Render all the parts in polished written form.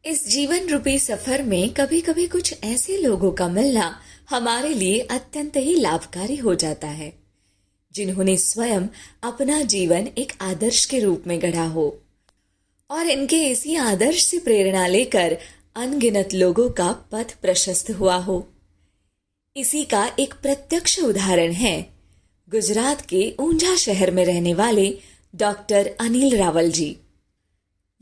इस जीवन रूपी सफर में कभी कभी कुछ ऐसे लोगों का मिलना हमारे लिए अत्यंत ही लाभकारी हो जाता है जिन्होंने स्वयं अपना जीवन एक आदर्श के रूप में गढ़ा हो और इनके इसी आदर्श से प्रेरणा लेकर अनगिनत लोगों का पथ प्रशस्त हुआ हो। इसी का एक प्रत्यक्ष उदाहरण है गुजरात के ऊंझा शहर में रहने वाले डॉक्टर अनिल रावल जी,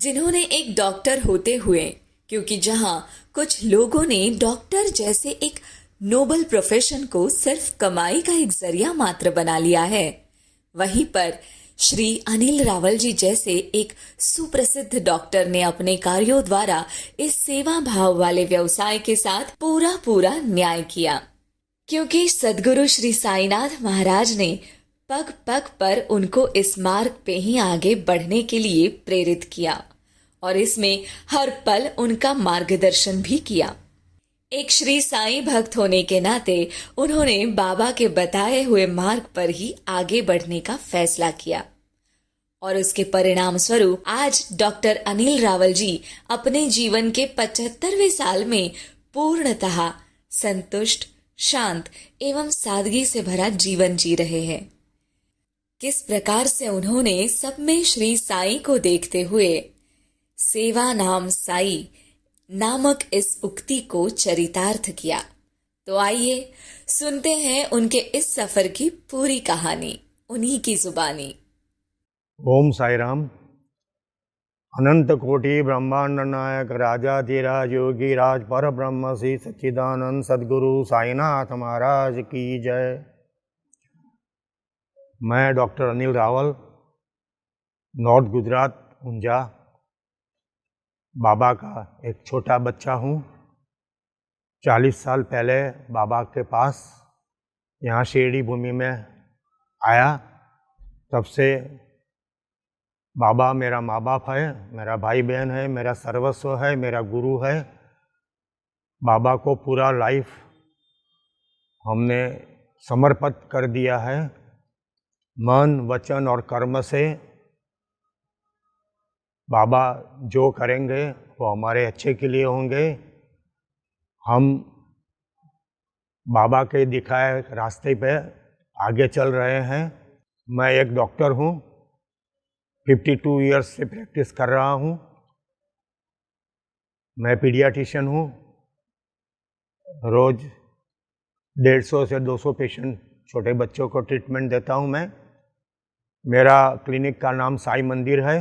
जिन्होंने एक डॉक्टर होते हुए, क्योंकि जहां कुछ लोगों ने डॉक्टर जैसे एक नोबल प्रोफेशन को सिर्फ कमाई का एक जरिया मात्र बना लिया है, वहीं पर श्री अनिल रावल जी जैसे एक सुप्रसिद्ध डॉक्टर ने अपने कार्यों द्वारा इस सेवा भाव वाले व्यवसाय के साथ पूरा पूरा न्याय किया। क्योंकि सदगुरु श्री साईनाथ महाराज ने पग पग पर उनको इस मार्ग पे ही आगे बढ़ने के लिए प्रेरित किया और इसमें हर पल उनका मार्गदर्शन भी किया। एक श्री साईं भक्त होने के नाते उन्होंने बाबा के बताए हुए मार्ग पर ही आगे बढ़ने का फैसला किया और उसके परिणाम स्वरूप आज डॉक्टर अनिल रावल जी अपने जीवन के 75वें साल में पूर्णतः संतुष्ट, शांत एवं सादगी से भरा जीवन जी रहे हैं। किस प्रकार से उन्होंने सब में श्री साईं को देखते हुए सेवा नाम साई नामक इस उक्ति को चरितार्थ किया, तो आइए सुनते हैं उनके इस सफर की पूरी कहानी उन्हीं की जुबानी। ओम साई राम। अनंत कोटि ब्रह्मांड नायक राजाधिराज योगी राज पर ब्रह्म श्री सच्चिदानंद सदगुरु साईनाथ महाराज की जय। मैं डॉक्टर अनिल रावल, नॉर्थ गुजरात ऊंझा, बाबा का एक छोटा बच्चा हूँ। 40 साल पहले बाबा के पास यहाँ शिरडी भूमि में आया। तब से बाबा मेरा माँ बाप है, मेरा भाई बहन है, मेरा सर्वस्व है, मेरा गुरु है। बाबा को पूरा लाइफ हमने समर्पित कर दिया है, मन, वचन और कर्म से। बाबा जो करेंगे वो हमारे अच्छे के लिए होंगे। हम बाबा के दिखाए रास्ते पे आगे चल रहे हैं। मैं एक डॉक्टर हूँ, 52 इयर्स से प्रैक्टिस कर रहा हूँ। मैं पीडियाट्रिशियन हूँ। रोज़ 150 से 200 पेशेंट, छोटे बच्चों को ट्रीटमेंट देता हूँ मैं। मेरा क्लिनिक का नाम साई मंदिर है।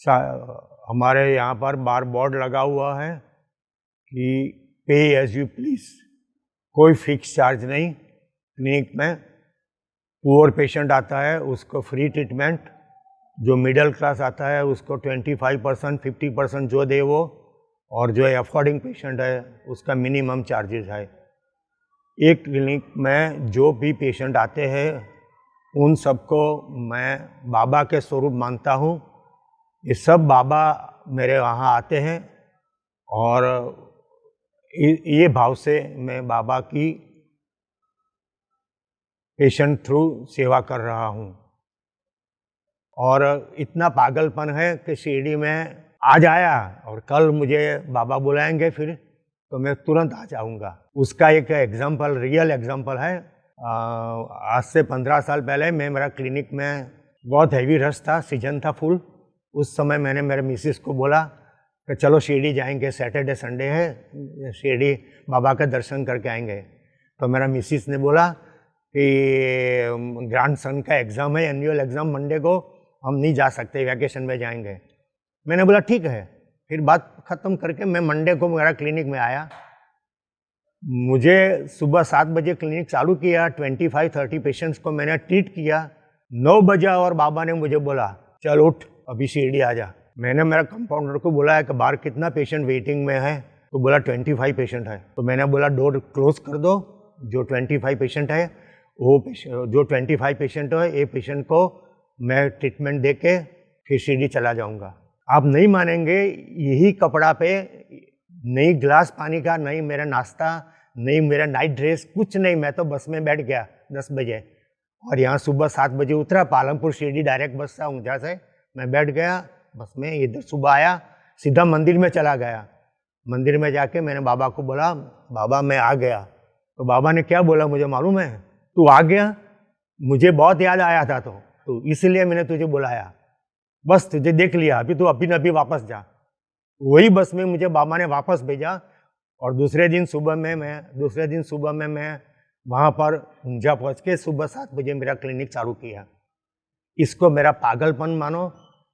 हमारे यहाँ पर बार बोर्ड लगा हुआ है कि पे एज यू प्लीज, कोई फिक्स चार्ज नहीं क्लिनिक में। पुअर पेशेंट आता है उसको फ्री ट्रीटमेंट, जो मिडिल क्लास आता है उसको 25%, 50% जो दे वो, और जो अफोर्डिंग पेशेंट है उसका मिनिमम चार्जेस है। एक क्लिनिक में जो भी पेशेंट आते हैं उन सबको मैं बाबा के स्वरूप मानता हूँ। ये सब बाबा मेरे वहाँ आते हैं और ये भाव से मैं बाबा की पेशेंट थ्रू सेवा कर रहा हूँ। और इतना पागलपन है कि शिरडी में आज आया और कल मुझे बाबा बुलाएंगे फिर तो मैं तुरंत आ जाऊँगा। उसका एक एग्जाम्पल, रियल एग्जाम्पल है। आज से 15 साल पहले मेरा क्लिनिक में बहुत हैवी रश था, सीजन था फुल। उस समय मैंने मेरे मिसिस को बोला कि चलो शिरडी जाएंगे, सैटरडे संडे है, शिरडी बाबा का दर्शन करके आएंगे। तो मेरा मिसिस ने बोला कि ग्रैंड सन का एग्ज़ाम है, एनुअल एग्ज़ाम मंडे को, हम नहीं जा सकते, वैकेशन में जाएंगे। मैंने बोला ठीक है। फिर बात ख़त्म करके मैं मंडे को मेरा क्लिनिक में आया। मुझे सुबह 7 बजे क्लिनिक चालू किया, 25-30 पेशेंट्स को मैंने ट्रीट किया। 9 बजे और बाबा ने मुझे बोला चल उठ, अभी शिरडी आ जा। मैंने मेरा कंपाउंडर को बोला है कि बाहर कितना पेशेंट वेटिंग में है, तो बोला 25 पेशेंट है। तो मैंने बोला डोर क्लोज कर दो, जो 25 पेशेंट है वो जो 25 पेशेंट है ये पेशेंट को मैं ट्रीटमेंट दे के फिर शिरडी चला जाऊंगा। आप नहीं मानेंगे, यही कपड़ा पे, नहीं गिलास पानी का, नहीं मेरा नाश्ता, नहीं मेरा नाइट ड्रेस, कुछ नहीं। मैं तो बस में बैठ गया 10 बजे और यहाँ सुबह 7 बजे उतरा। पालमपुर शिरडी डायरेक्ट बस था ऊंझा से। मैं बैठ गया बस में, इधर सुबह आया, सीधा मंदिर में चला गया। मंदिर में जाके मैंने बाबा को बोला, बाबा मैं आ गया। तो बाबा ने क्या बोला मुझे मालूम है? तू आ गया, मुझे बहुत याद आया था तो इसलिए मैंने तुझे बुलाया, बस तुझे देख लिया, अभी तो अभी वापस जा। वही बस में मुझे बाबा ने वापस भेजा और दूसरे दिन सुबह में मैं वहाँ पर ऊंझा पहुँच के सुबह 7 बजे मेरा क्लिनिक चालू किया। इसको मेरा पागलपन मानो,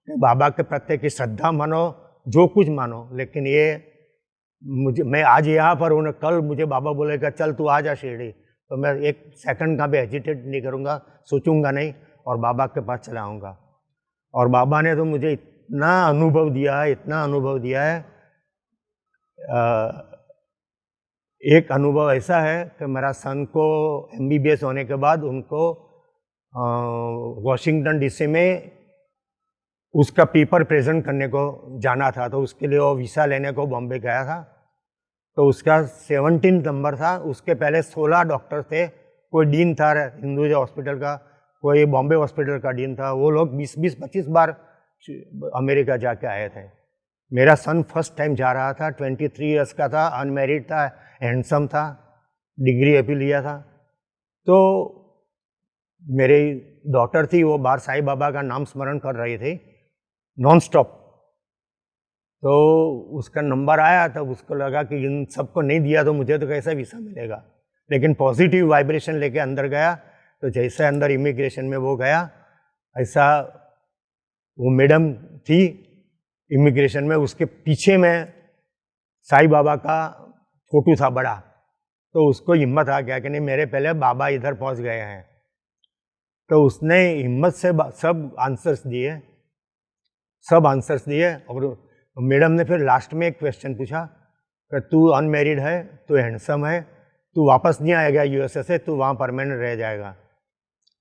बाबा के प्रत्येक की श्रद्धा मानो, जो कुछ मानो, लेकिन ये मैं आज यहाँ पर हूँ, कल मुझे बाबा बोलेगा चल तू आ जा शिरडी, तो मैं एक सेकंड का भी हेजिटेट नहीं करूँगा, सोचूंगा नहीं और बाबा के पास चला आऊँगा। और बाबा ने तो मुझे इतना अनुभव दिया है। एक अनुभव ऐसा है कि मेरा सन को MBBS होने के बाद उनको वॉशिंगटन DC में उसका पेपर प्रेजेंट करने को जाना था, तो उसके लिए वो वीज़ा लेने को बॉम्बे गया था। तो उसका 17 नंबर था, उसके पहले 16 डॉक्टर थे, कोई डीन था हिंदुजा हॉस्पिटल का, कोई बॉम्बे हॉस्पिटल का डीन था। वो लोग 20-25 बार अमेरिका जाके आए थे। मेरा सन फर्स्ट टाइम जा रहा था, 23 ईयर्स का था, अनमैरिड था, हैंडसम था, डिग्री अभी लिया था। तो मेरी डॉटर थी, वो बाहर साईं बाबा का नाम स्मरण कर रही थी नॉन स्टॉप। तो उसका नंबर आया, तब उसको लगा कि इन सबको नहीं दिया तो मुझे तो कैसा वीज़ा मिलेगा, लेकिन पॉजिटिव वाइब्रेशन लेके अंदर गया। तो जैसे अंदर इमिग्रेशन में वो गया, ऐसा वो मैडम थी इमिग्रेशन में, उसके पीछे में साईं बाबा का फोटो था बड़ा। तो उसको हिम्मत आ गया कि नहीं, मेरे पहले बाबा इधर पहुंच गए हैं। तो उसने हिम्मत से सब आंसर्स दिए और मैडम ने फिर लास्ट में एक क्वेश्चन पूछा कि तू अनमैरिड है, तू हैंडसम है, तू वापस नहीं आएगा USA से, तू वहाँ परमानेंट रह जाएगा।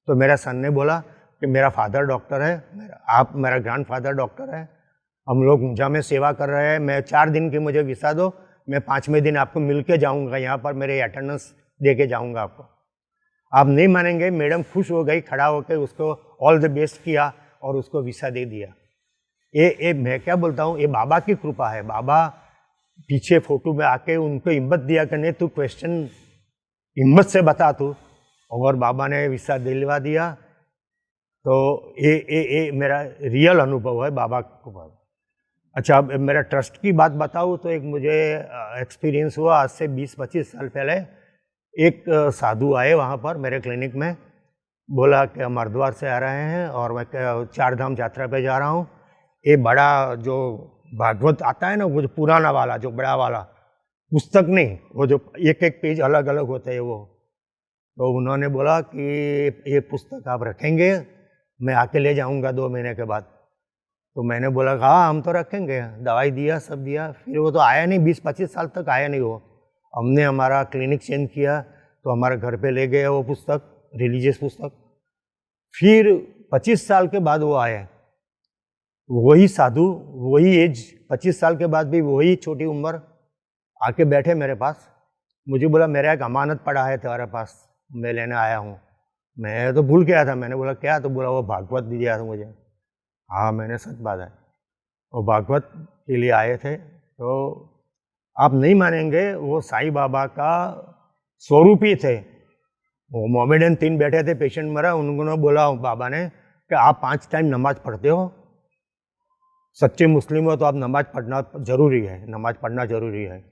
तो मेरा सन ने बोला कि मेरा फादर डॉक्टर है, मेरा ग्रैंडफादर डॉक्टर है, हम लोग ऊंझा में सेवा कर रहे हैं, मैं 4 दिन की मुझे वीज़ा दो, मैं 5वें दिन आपको मिल के जाऊँगा, यहाँ पर मेरे अटेंडेंस दे के जाऊँगा आपको। आप नहीं मानेंगे, मैडम खुश हो गई, खड़ा होकर उसको ऑल द बेस्ट किया और उसको वीज़ा दे दिया। ये मैं क्या बोलता हूँ, ये बाबा की कृपा है। बाबा पीछे फोटो में आके उनको हिम्मत दिया कि नहीं तू क्वेश्चन हिम्मत से बता तू, और बाबा ने वीज़ा दिलवा दिया। तो ये मेरा रियल अनुभव है बाबा को। अच्छा, अब मेरा ट्रस्ट की बात बताऊँ तो एक मुझे एक्सपीरियंस हुआ आज से 20-25 साल पहले। एक साधु आए वहाँ पर मेरे क्लिनिक में, बोला कि हम हरिद्वार से आ रहे हैं और मैं 4 धाम यात्रा पे जा रहा हूँ। ये बड़ा जो भागवत आता है ना, वो जो पुराना वाला, जो बड़ा वाला पुस्तक नहीं, वो जो एक पेज अलग अलग होते हैं वो। तो उन्होंने बोला कि ये पुस्तक आप रखेंगे, मैं आके ले जाऊंगा 2 महीने के बाद। तो मैंने बोला हाँ हम तो रखेंगे, दवाई दिया, सब दिया। फिर वो तो आया नहीं, 20-25 साल तक आया नहीं वो। हमने हमारा क्लिनिक चेंज किया तो हमारे घर पे ले गए वो पुस्तक, रिलीजियस पुस्तक। फिर 25 साल के बाद वो आए, वही साधु, वही एज, 25 साल के बाद भी वही छोटी उम्र, आके बैठे मेरे पास। मुझे बोला मेरा एक अमानत पड़ा है तुम्हारे पास, मैं लेने आया हूँ। मैं तो भूल गया था, मैंने बोला क्या? तो बोला वो भागवत दिया था मुझे। हाँ मैंने सच बात है, वो भागवत के लिए आए थे। तो आप नहीं मानेंगे, वो साईं बाबा का स्वरूप ही थे। वो मोमेडियन 3 बैठे थे, पेशेंट मरा, उन्होंने बोला बाबा ने कि आप 5 टाइम नमाज पढ़ते हो, सच्चे मुस्लिम हो तो आप नमाज पढ़ना जरूरी है, नमाज पढ़ना जरूरी है।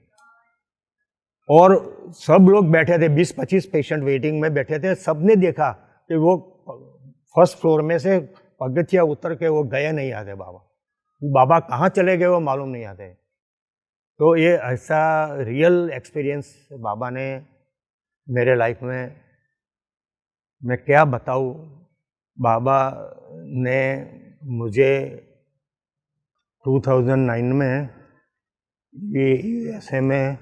और सब लोग बैठे थे, 20-25 पेशेंट वेटिंग में बैठे थे। सबने देखा कि वो फर्स्ट फ्लोर में से पगथिया उतर के वो गए नहीं आते बाबा कहाँ चले गए वो मालूम नहीं आते। तो ये ऐसा रियल एक्सपीरियंस बाबा ने मेरे लाइफ में, मैं क्या बताऊँ। बाबा ने मुझे 2009 में USA में,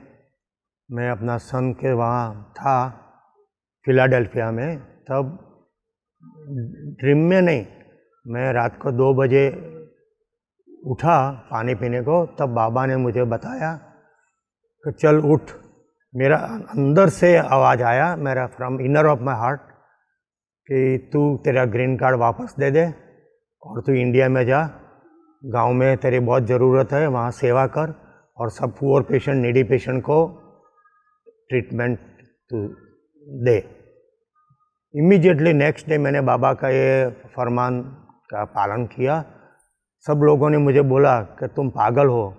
मैं अपना सन के वहाँ था फिलाडेल्फिया में, तब ड्रीम में नहीं, मैं रात को 2 बजे उठा पानी पीने को, तब बाबा ने मुझे बताया कि चल उठ। मेरा अंदर से आवाज़ आया, मेरा from inner of my heart, कि तू तेरा ग्रीन कार्ड वापस दे दे और तू इंडिया में जा गांव में तेरी बहुत ज़रूरत है, वहाँ सेवा कर और सब पुअर पेशेंट, नीडी पेशेंट को ट्रीटमेंट तू दे। इमीडिएटली नेक्स्ट डे मैंने बाबा का ये फरमान का पालन किया। सब लोगों ने मुझे बोला कि तुम पागल हो,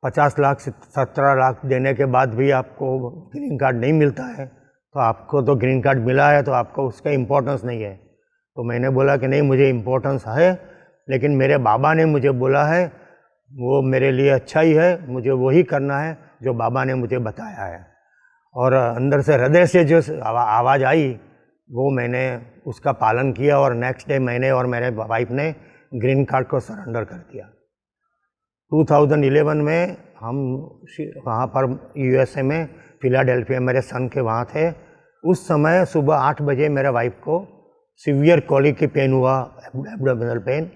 50 लाख से 17 लाख देने के बाद भी आपको ग्रीन कार्ड नहीं मिलता है, तो आपको तो ग्रीन कार्ड मिला है तो आपको उसका इम्पोर्टेंस नहीं है। तो मैंने बोला कि नहीं, मुझे इम्पोर्टेंस है, लेकिन मेरे बाबा ने मुझे बोला है वो मेरे लिए अच्छा ही है, मुझे वही करना है जो बाबा ने मुझे बताया है। और अंदर से हृदय से जो आवाज़ आई वो मैंने उसका पालन किया और नेक्स्ट डे मैंने और मेरे वाइफ ने ग्रीन कार्ड को सरेंडर कर दिया। 2011 में हम वहाँ पर यूएसए में फिलाडेल्फिया मेरे सन के वहाँ थे। उस समय सुबह 8 बजे मेरे वाइफ को सीवियर कॉलिक की पेन हुआ, एब्डोमिनल पेन।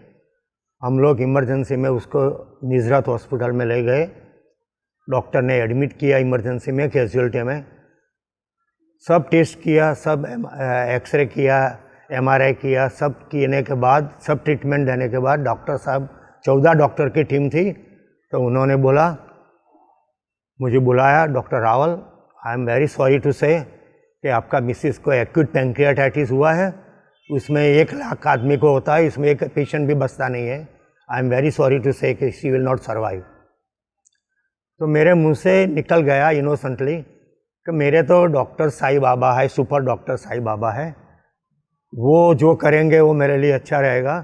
हम लोग इमरजेंसी में उसको निजरत हॉस्पिटल में ले गए। डॉक्टर ने एडमिट किया इमरजेंसी में, कैजुअलिटी में। सब टेस्ट किया, सब एक्सरे किया, एमआरआई किया, सब किए के बाद, सब ट्रीटमेंट देने के बाद डॉक्टर साहब, 14 डॉक्टर की टीम थी, तो उन्होंने बोला, मुझे बुलाया, doctor Rawal, I am very sorry to say कि आपका मिसिस को एक्यूट पैंक्रियाटाइटिस हुआ है, उसमें 1 लाख आदमी को होता है, इसमें एक पेशेंट भी बचता नहीं है। I am very sorry to say कि शी विल नॉट सर्वाइव। तो मेरे मुंह से निकल गया इनोसेंटली कि मेरे तो डॉक्टर साईं बाबा है, सुपर डॉक्टर साईं बाबा है, वो जो करेंगे वो मेरे लिए अच्छा रहेगा।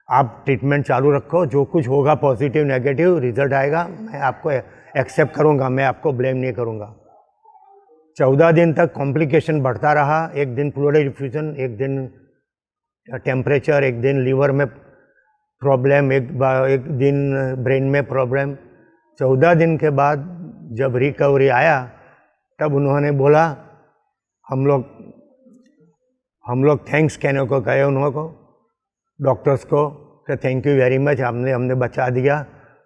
आप ट्रीटमेंट चालू रखो, जो कुछ होगा पॉजिटिव नेगेटिव रिजल्ट आएगा, मैं आपको एक्सेप्ट करूँगा, मैं आपको ब्लेम नहीं करूँगा। 14 दिन तक कॉम्प्लिकेशन बढ़ता रहा। एक दिन फ्लूइड डिफ्यूजन, एक दिन टेम्परेचर, एक दिन लीवर में प्रॉब्लम, एक दिन ब्रेन में प्रॉब्लम। 14 दिन के बाद जब रिकवरी आया तब उन्होंने बोला, हम लोग थैंक्स कहने को कहे उनको, डॉक्टर्स को, कि थैंक यू वेरी मच, हमने बचा दिया।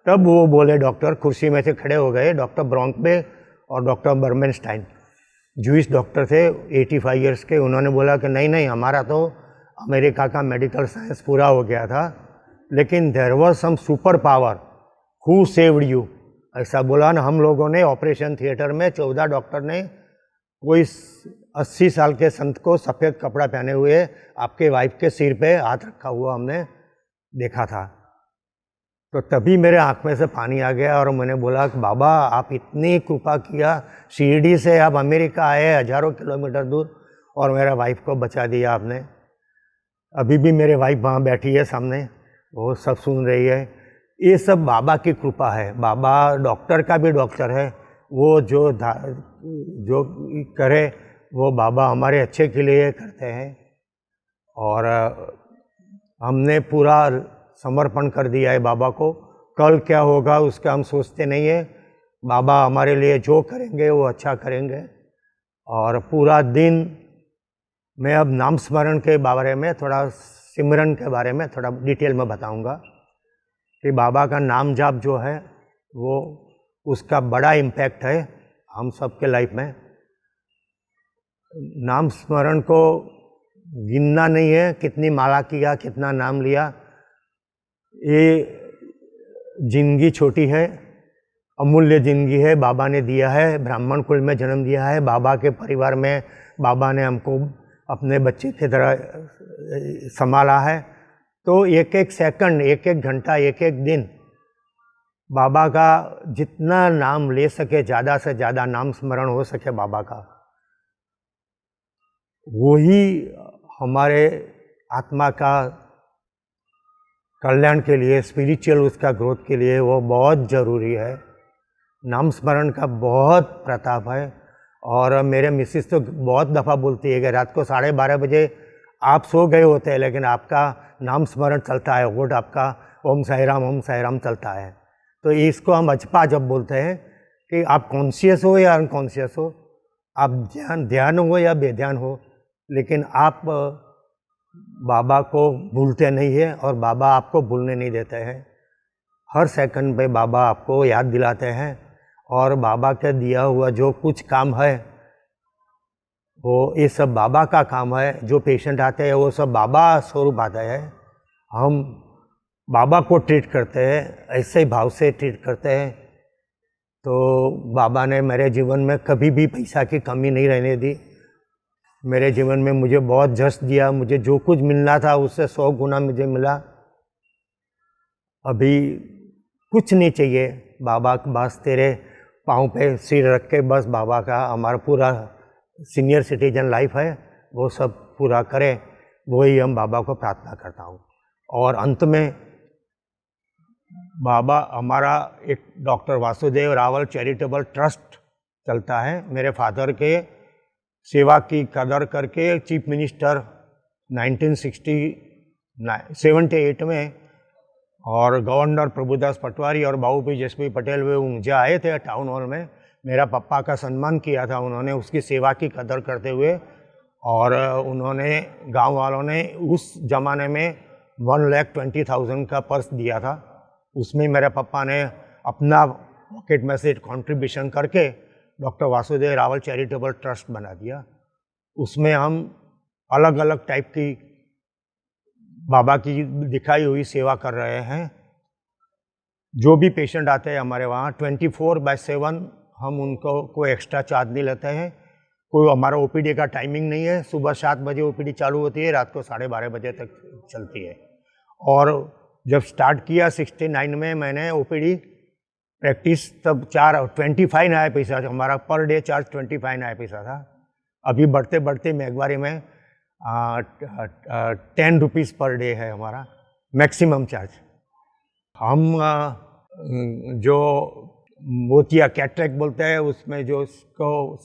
तब वो बोले, डॉक्टर कुर्सी में से खड़े हो गए, डॉक्टर ब्रोंकबे और डॉक्टर बर्मेनस्टाइन, जूइश डॉक्टर थे, 85 इयर्स के। उन्होंने बोला कि नहीं, हमारा तो अमेरिका का मेडिकल साइंस पूरा हो गया था, लेकिन there was some super power who saved you, ऐसा बोला ना। हम लोगों ने ऑपरेशन थिएटर में 14 डॉक्टर ने कोई 80 साल के संत को सफ़ेद कपड़ा पहने हुए आपके वाइफ के सिर पे हाथ रखा हुआ हमने देखा था। तो तभी मेरे आँख में से पानी आ गया और मैंने बोला कि बाबा, आप इतनी कृपा किया, शिरडी से आप अमेरिका आए, हज़ारों किलोमीटर दूर, और मेरा वाइफ को बचा दिया आपने। अभी भी मेरे वाइफ वहाँ बैठी है सामने, वो सब सुन रही है। ये सब बाबा की कृपा है। बाबा डॉक्टर का भी डॉक्टर है, वो जो करे वो बाबा हमारे अच्छे के लिए करते हैं। और हमने पूरा समर्पण कर दिया है बाबा को। कल क्या होगा उसका हम सोचते नहीं है। बाबा हमारे लिए जो करेंगे वो अच्छा करेंगे। और पूरा दिन मैं अब नाम स्मरण के बारे में, थोड़ा सिमरन के बारे में थोड़ा डिटेल में बताऊंगा कि बाबा का नाम जाप जो है वो उसका बड़ा इम्पैक्ट है हम सब के लाइफ में। नाम स्मरण को गिनना नहीं है, कितनी माला किया, कितना नाम लिया। ये जिंदगी छोटी है, अमूल्य जिंदगी है, बाबा ने दिया है, ब्राह्मण कुल में जन्म दिया है, बाबा के परिवार में बाबा ने हमको अपने बच्चे की तरह संभाला है। तो एक एक सेकंड, एक एक घंटा, एक एक दिन बाबा का जितना नाम ले सके, ज़्यादा से ज़्यादा नाम स्मरण हो सके बाबा का, वही हमारे आत्मा का कल्याण के लिए, स्पिरिचुअल उसका ग्रोथ के लिए वो बहुत ज़रूरी है। नाम स्मरण का बहुत प्रताप है। और मेरे मिसिस तो बहुत दफ़ा बोलती है कि रात को 12:30 बजे आप सो गए होते हैं लेकिन आपका नाम स्मरण चलता है, वोट आपका ओम साई राम चलता है। तो इसको हम अजपा जब बोलते हैं कि आप कॉन्शियस हो या अनकॉन्शियस हो, आप ध्यान हो या बेध्यान हो, लेकिन आप बाबा को भूलते नहीं है और बाबा आपको भूलने नहीं देते हैं। हर सेकंड पे बाबा आपको याद दिलाते हैं। और बाबा के दिया हुआ जो कुछ काम है वो ये सब बाबा का काम है। जो पेशेंट आते हैं वो सब बाबा स्वरूप आते हैं। हम बाबा को ट्रीट करते हैं, ऐसे ही भाव से ट्रीट करते हैं, तो बाबा ने मेरे जीवन में कभी भी पैसा की कमी नहीं रहने दी। मेरे जीवन में मुझे बहुत जश दिया, मुझे जो कुछ मिलना था उससे 100 गुना मुझे मिला। अभी कुछ नहीं चाहिए, बाबा बस तेरे पाँव पे सिर रख के बस बाबा का हमारा पूरा सीनियर सिटीजन लाइफ है वो सब पूरा करे, वही हम बाबा को प्रार्थना करता हूँ। और अंत में बाबा हमारा एक doctor Vasudev Rawal charitable trust चलता है। मेरे फादर के सेवा की कदर करके चीफ मिनिस्टर 1978 में और गवर्नर प्रभुदास पटवारी और बाबूपी जसपी पटेल वे मुझे आए थे टाउन हॉल में, मेरा पप्पा का सम्मान किया था उन्होंने, उसकी सेवा की कदर करते हुए। और उन्होंने गांव वालों ने उस ज़माने में 1,20,000 का पर्स दिया था, उसमें मेरे पापा ने अपना पॉकेट में से कंट्रीब्यूशन करके doctor Vasudev Rawal charitable trust बना दिया। उसमें हम अलग अलग टाइप की बाबा की दिखाई हुई सेवा कर रहे हैं। जो भी पेशेंट आते हैं हमारे वहाँ 24/7 हम उनको कोई एक्स्ट्रा चार्ज नहीं लेते हैं। कोई हमारा ओपीडी का टाइमिंग नहीं है, सुबह 7 बजे ओपीडी चालू होती है, रात को 12:30 बजे तक चलती है। और जब स्टार्ट किया 69 में मैंने ओपीडी प्रैक्टिस, तब 25 नया पैसा था हमारा, पर डे चार्ज 25 नया पैसा था। अभी बढ़ते बढ़ते मेघवारी में 10 रुपीज़ पर डे है हमारा मैक्सिमम चार्ज। हम जो मोतिया कैटरेक्ट बोलते हैं उसमें जो उसको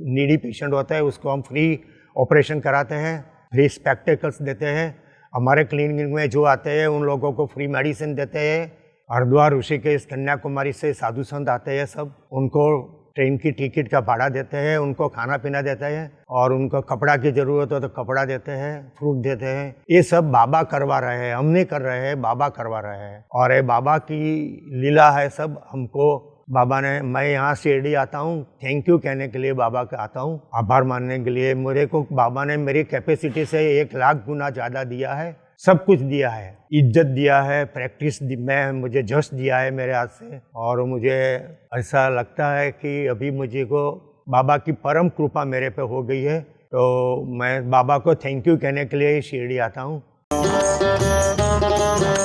नीडी पेशेंट होता है उसको हम फ्री ऑपरेशन कराते हैं, फ्री स्पेक्टेकल्स देते हैं। हमारे क्लिनिक में जो आते हैं उन लोगों को फ्री मेडिसिन देते हैं। हरिद्वार, ऋषिकेश, कन्याकुमारी से साधु संत आते हैं, सब उनको ट्रेन की टिकट का भाड़ा देते हैं, उनको खाना पीना देते हैं और उनको कपड़ा की ज़रूरत हो तो कपड़ा देते हैं, फ्रूट देते हैं। ये सब बाबा करवा रहे हैं, हम नहीं कर रहे हैं, बाबा करवा रहे हैं। और ये बाबा की लीला है सब। हमको बाबा ने, मैं यहाँ शिरडी आता हूँ थैंक यू कहने के लिए, बाबा का आता हूँ आभार मानने के लिए। मेरे को बाबा ने मेरी कैपेसिटी से 1 लाख गुना ज़्यादा दिया है, सब कुछ दिया है, इज्जत दिया है, प्रैक्टिस में मुझे जश दिया है मेरे हाथ से। और मुझे ऐसा लगता है कि अभी मुझे को बाबा की परम कृपा मेरे पे हो गई है, तो मैं बाबा को थैंक यू कहने के लिए शिरडी आता हूँ।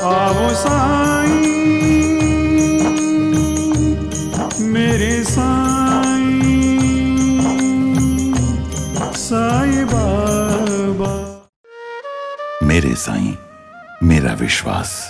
आओ साईं, मेरे साईं, साईं बाबा। मेरे साईं, मेरा विश्वास।